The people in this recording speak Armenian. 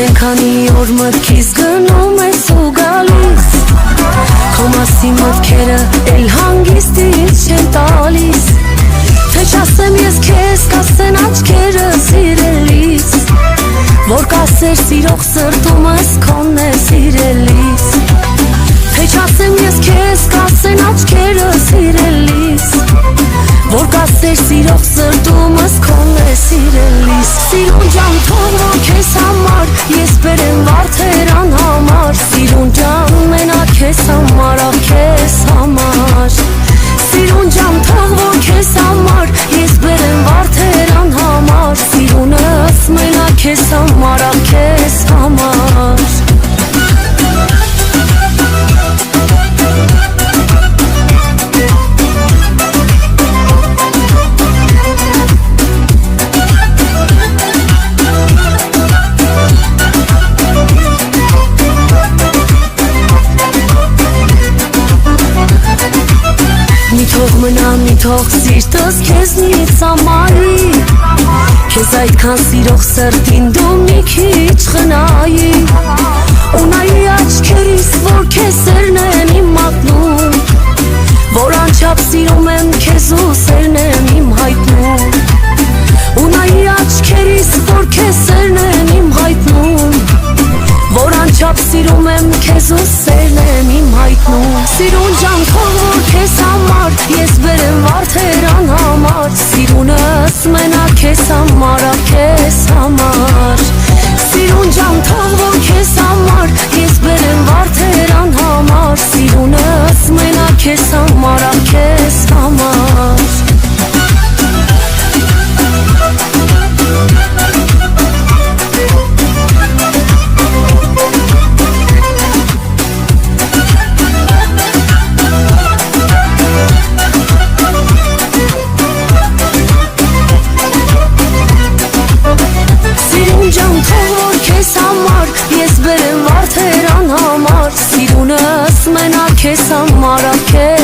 Քանի օր մտքիս գնում ես ու գալիս Քո մասի մտքերը էլ հանգիստ ինձ չեն տալիս Թե չասեմ ես քեզ կասեն աչքերը սիրելիս Որ կասեր սիրող սրտումս քոնն է սիրելիս Թե չասեմ ես քեզ կասեն աչքերը սիրելիս Որ կասեր սիրող սրտումս քոնն է սիրելիս Սիրուն ջան թող որ քեզ համար Ես բերեմ վարդերան համար Սիրուն ջան մենակ քեզ համար ավ քեզ համար Սիրուն ջան թող որ քեզ համար Ես բերեմ վարդերան համար Սիրունս մենակ քեզ համար ավ քեզ համար Մի թող սիրտս քեզնից ամայի Քեզ այդքան սիրող սրտին դու մի քիչ խնայի Ու նայի աչքերիս որ քեզ սերն են իմ մատնում Որ անչափ սիրում եմ քեզ ու սերն եմ իմ հայտնում Ու նայի աչքերիս որ քեզ սերն են իմ հայտնում Որ անչափ սիրում եմ քեզ ու սերն եմ իմ հայտնում Սիրուն ջան թող որ քեզ համար Ես բերեմ վարդերան համար Սիրունս մենակ քեզ համար ավ քեզ համար Սիրուն ջան թող որ քեզ համար Ես բերեմ վարդերան համար Սիրունս մենակ քեզ համար ավ քեզ համար Ես բերեմ վարդերան համար Սիրունս մենակ քեզ համար ավ քեզ